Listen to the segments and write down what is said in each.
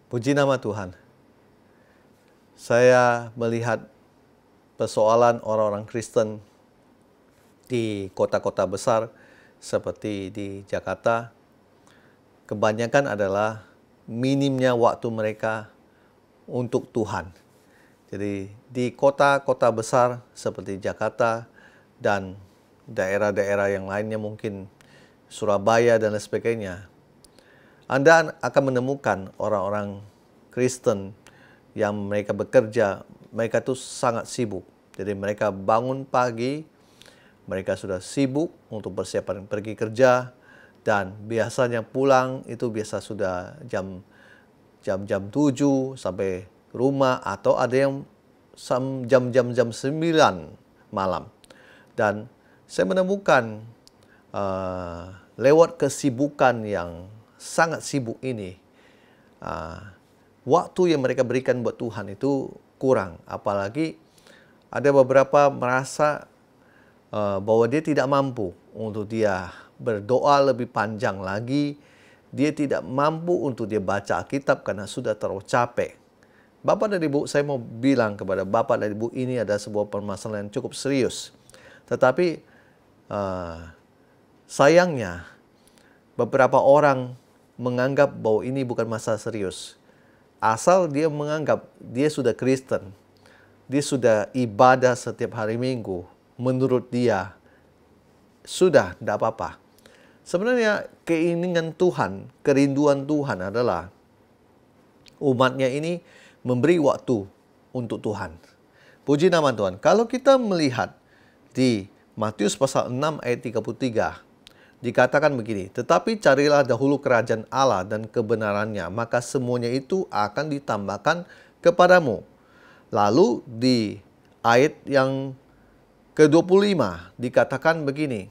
Puji nama Tuhan. Saya melihat persoalan orang-orang Kristen di kota-kota besar seperti di Jakarta. Kebanyakan adalah minimnya waktu mereka untuk Tuhan. Jadi di kota-kota besar seperti Jakarta dan daerah-daerah yang lainnya, mungkin Surabaya dan lain sebagainya, Anda akan menemukan orang-orang Kristen yang mereka bekerja, mereka tuh sangat sibuk. Jadi mereka bangun pagi, mereka sudah sibuk untuk persiapan pergi kerja, dan biasanya pulang itu biasa sudah jam 7 sampai rumah, atau ada yang jam 9 malam. Dan saya menemukan lewat kesibukan yang sangat sibuk ini, waktu yang mereka berikan buat Tuhan itu kurang. Apalagi ada beberapa merasa bahwa dia tidak mampu untuk dia berdoa lebih panjang lagi. Dia tidak mampu untuk dia baca Alkitab karena sudah terlalu capek. Bapak dan Ibu, saya mau bilang kepada Bapak dan Ibu, ini ada sebuah permasalahan yang cukup serius. Tetapi sayangnya beberapa orang menganggap bahwa ini bukan masalah serius. Asal dia menganggap dia sudah Kristen, dia sudah ibadah setiap hari Minggu, menurut dia sudah tidak apa-apa. Sebenarnya keinginan Tuhan, kerinduan Tuhan adalah umatnya ini memberi waktu untuk Tuhan. Puji nama Tuhan. Kalau kita melihat di Matius pasal 6 ayat 33, dikatakan begini, tetapi carilah dahulu kerajaan Allah dan kebenarannya, maka semuanya itu akan ditambahkan kepadamu. Lalu di ayat yang ke-25 dikatakan begini,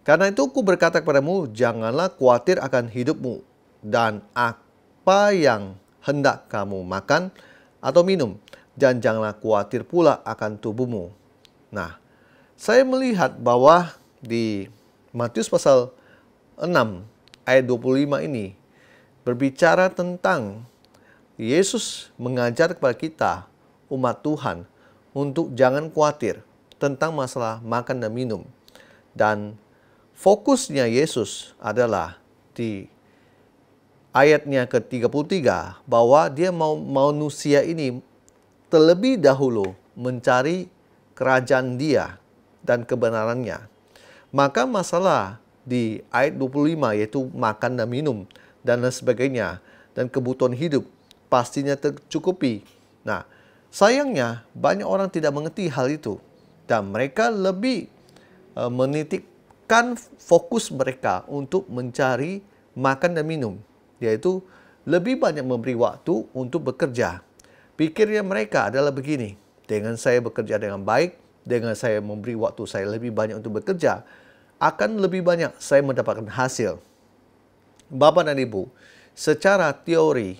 karena itu aku berkata kepadamu, janganlah khawatir akan hidupmu dan apa yang hendak kamu makan atau minum, dan janganlah khawatir pula akan tubuhmu. Nah, saya melihat bahwa di Matius pasal 6 ayat 25 ini berbicara tentang Yesus mengajar kepada kita, umat Tuhan, untuk jangan khawatir tentang masalah makan dan minum. Dan fokusnya Yesus adalah di ayatnya ke-33 bahwa dia mau manusia ini terlebih dahulu mencari kerajaan dia dan kebenarannya. Maka masalah di ayat 25 yaitu makan dan minum dan lain sebagainya dan kebutuhan hidup pastinya tercukupi. Nah, sayangnya banyak orang tidak mengerti hal itu dan mereka lebih menitikkan fokus mereka untuk mencari makan dan minum, yaitu lebih banyak memberi waktu untuk bekerja. Pikirnya mereka adalah begini, dengan saya bekerja dengan baik, dengan saya memberi waktu saya lebih banyak untuk bekerja, akan lebih banyak saya mendapatkan hasil. Bapak dan Ibu, secara teori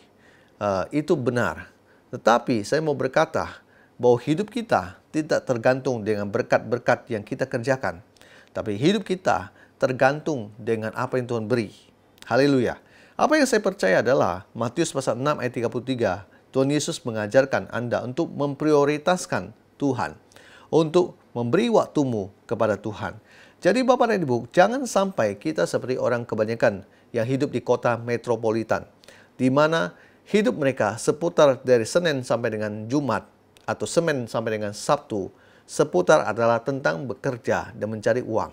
itu benar. Tetapi saya mau berkata bahwa hidup kita tidak tergantung dengan berkat-berkat yang kita kerjakan. Tapi hidup kita tergantung dengan apa yang Tuhan beri. Haleluya. Apa yang saya percaya adalah Matius pasal 6 ayat 33. Tuhan Yesus mengajarkan Anda untuk memprioritaskan Tuhan, untuk memberi waktumu kepada Tuhan. Jadi Bapak dan Ibu, jangan sampai kita seperti orang kebanyakan yang hidup di kota metropolitan, di mana hidup mereka seputar dari Senin sampai dengan Jumat, atau Senin sampai dengan Sabtu, seputar adalah tentang bekerja dan mencari uang.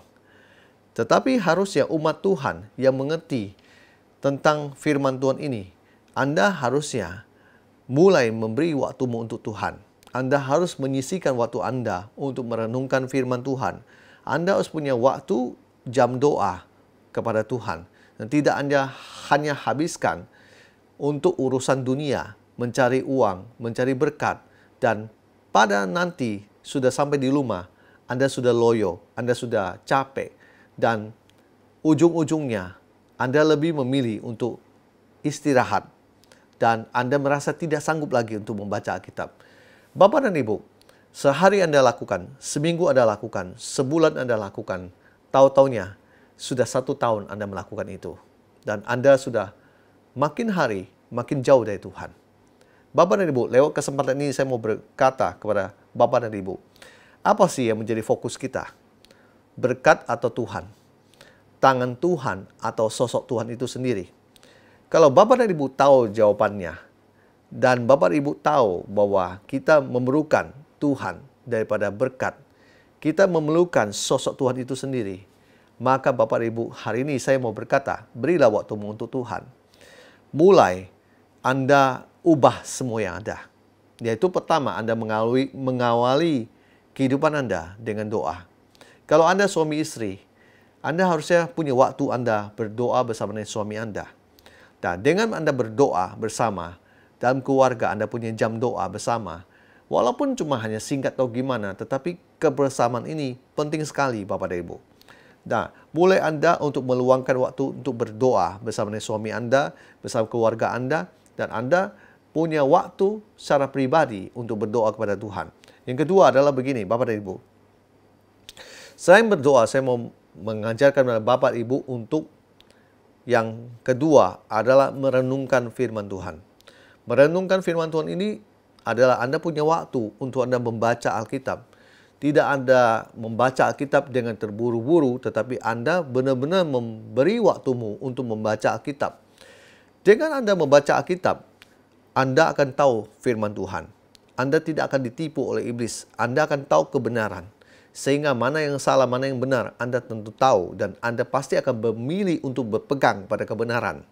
Tetapi harusnya umat Tuhan yang mengerti tentang firman Tuhan ini, Anda harusnya mulai memberi waktumu untuk Tuhan. Anda harus menyisihkan waktu Anda untuk merenungkan firman Tuhan. Anda harus punya waktu jam doa kepada Tuhan. Dan tidak Anda hanya habiskan untuk urusan dunia, mencari uang, mencari berkat. Dan pada nanti sudah sampai di rumah, Anda sudah loyo, Anda sudah capek. Dan ujung-ujungnya Anda lebih memilih untuk istirahat. Dan Anda merasa tidak sanggup lagi untuk membaca Alkitab. Bapak dan Ibu, sehari Anda lakukan, seminggu Anda lakukan, sebulan Anda lakukan, tahu-taunya sudah 1 tahun Anda melakukan itu. Dan Anda sudah makin hari makin jauh dari Tuhan. Bapak dan Ibu, lewat kesempatan ini saya mau berkata kepada Bapak dan Ibu, apa sih yang menjadi fokus kita? Berkat atau Tuhan? Tangan Tuhan atau sosok Tuhan itu sendiri? Kalau Bapak dan Ibu tahu jawabannya, dan Bapak dan Ibu tahu bahwa kita memerlukan Tuhan daripada berkat, kita memerlukan sosok Tuhan itu sendiri, maka Bapak dan Ibu, hari ini saya mau berkata, berilah waktumu untuk Tuhan. Mulai Anda ubah semua yang ada. Yaitu pertama, Anda mengawali kehidupan Anda dengan doa. Kalau Anda suami istri, Anda harusnya punya waktu Anda berdoa bersama dengan suami Anda. Dan dengan Anda berdoa bersama, dalam keluarga Anda punya jam doa bersama, walaupun cuma hanya singkat atau gimana, tetapi kebersamaan ini penting sekali Bapak dan Ibu. Nah, mulai Anda untuk meluangkan waktu untuk berdoa bersama dengan suami Anda, bersama keluarga Anda, dan Anda punya waktu secara pribadi untuk berdoa kepada Tuhan. Yang kedua adalah begini, Bapak dan Ibu. Selain berdoa, saya mau mengajarkan kepada Bapak dan Ibu untuk yang kedua adalah merenungkan firman Tuhan. Merenungkan firman Tuhan ini adalah Anda punya waktu untuk Anda membaca Alkitab. Tidak Anda membaca Alkitab dengan terburu-buru, tetapi Anda benar-benar memberi waktumu untuk membaca Alkitab. Dengan Anda membaca Alkitab, Anda akan tahu firman Tuhan. Anda tidak akan ditipu oleh iblis. Anda akan tahu kebenaran. Sehingga mana yang salah, mana yang benar, Anda tentu tahu. Dan Anda pasti akan memilih untuk berpegang pada kebenaran.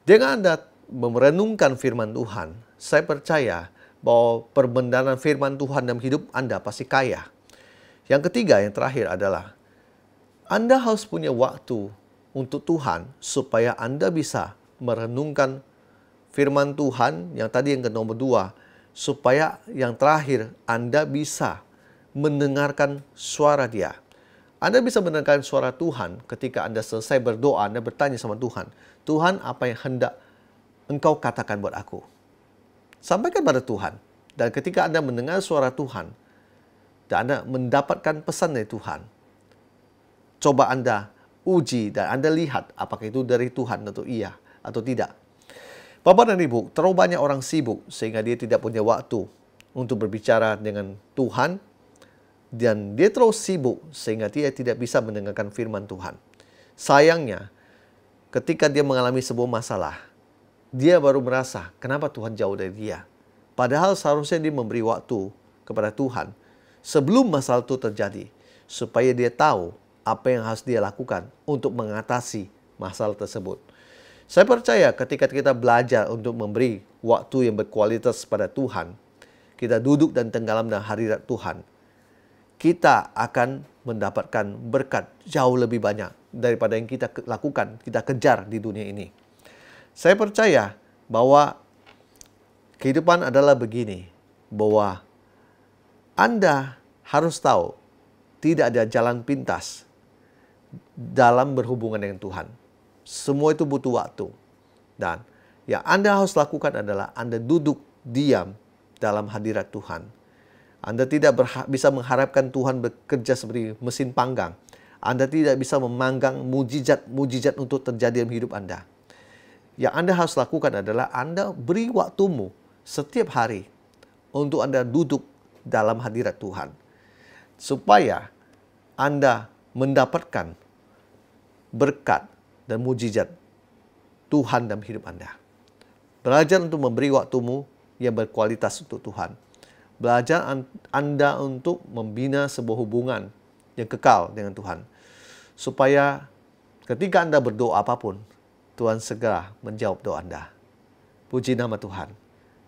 Dengan Anda merenungkan firman Tuhan, saya percaya bahwa perbendaharaan firman Tuhan dalam hidup Anda pasti kaya. Yang ketiga, yang terakhir adalah Anda harus punya waktu untuk Tuhan supaya Anda bisa merenungkan firman Tuhan yang tadi yang nomor 2, supaya yang terakhir Anda bisa mendengarkan suara Dia. Anda bisa mendengarkan suara Tuhan ketika Anda selesai berdoa, Anda bertanya sama Tuhan, Tuhan, apa yang hendak Engkau katakan buat aku? Sampaikan pada Tuhan. Dan ketika Anda mendengar suara Tuhan, dan Anda mendapatkan pesan dari Tuhan, coba Anda uji dan Anda lihat apakah itu dari Tuhan atau iya atau tidak. Bapak dan Ibu, terlalu banyak orang sibuk sehingga dia tidak punya waktu untuk berbicara dengan Tuhan, dan dia terlalu sibuk sehingga dia tidak bisa mendengarkan firman Tuhan. Sayangnya, ketika dia mengalami sebuah masalah, dia baru merasa kenapa Tuhan jauh dari dia. Padahal seharusnya dia memberi waktu kepada Tuhan sebelum masalah itu terjadi, supaya dia tahu apa yang harus dia lakukan untuk mengatasi masalah tersebut. Saya percaya ketika kita belajar untuk memberi waktu yang berkualitas pada Tuhan, kita duduk dan tenggelam dalam hadirat Tuhan, kita akan mendapatkan berkat jauh lebih banyak daripada yang kita lakukan, kita kejar di dunia ini. Saya percaya bahwa kehidupan adalah begini, bahwa Anda harus tahu tidak ada jalan pintas dalam berhubungan dengan Tuhan. Semua itu butuh waktu. Dan yang Anda harus lakukan adalah Anda duduk diam dalam hadirat Tuhan. Anda tidak bisa mengharapkan Tuhan bekerja seperti mesin panggang. Anda tidak bisa memanggang mujizat-mujizat untuk terjadi dalam hidup Anda. Yang Anda harus lakukan adalah Anda beri waktumu setiap hari untuk Anda duduk dalam hadirat Tuhan. Supaya Anda mendapatkan berkat dan mujizat Tuhan dalam hidup Anda. Belajar untuk memberi waktumu yang berkualitas untuk Tuhan. Belajar Anda untuk membina sebuah hubungan yang kekal dengan Tuhan. Supaya ketika Anda berdoa apapun, Tuhan segera menjawab doa Anda. Puji nama Tuhan.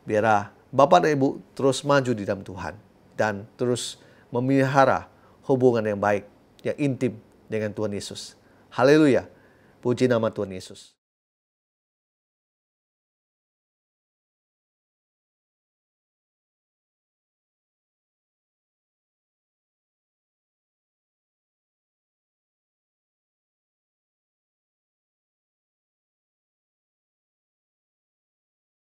Biarlah Bapak dan Ibu terus maju di dalam Tuhan. Dan terus memelihara hubungan yang baik, yang intim dengan Tuhan Yesus. Haleluya. Puji nama Tuhan Yesus.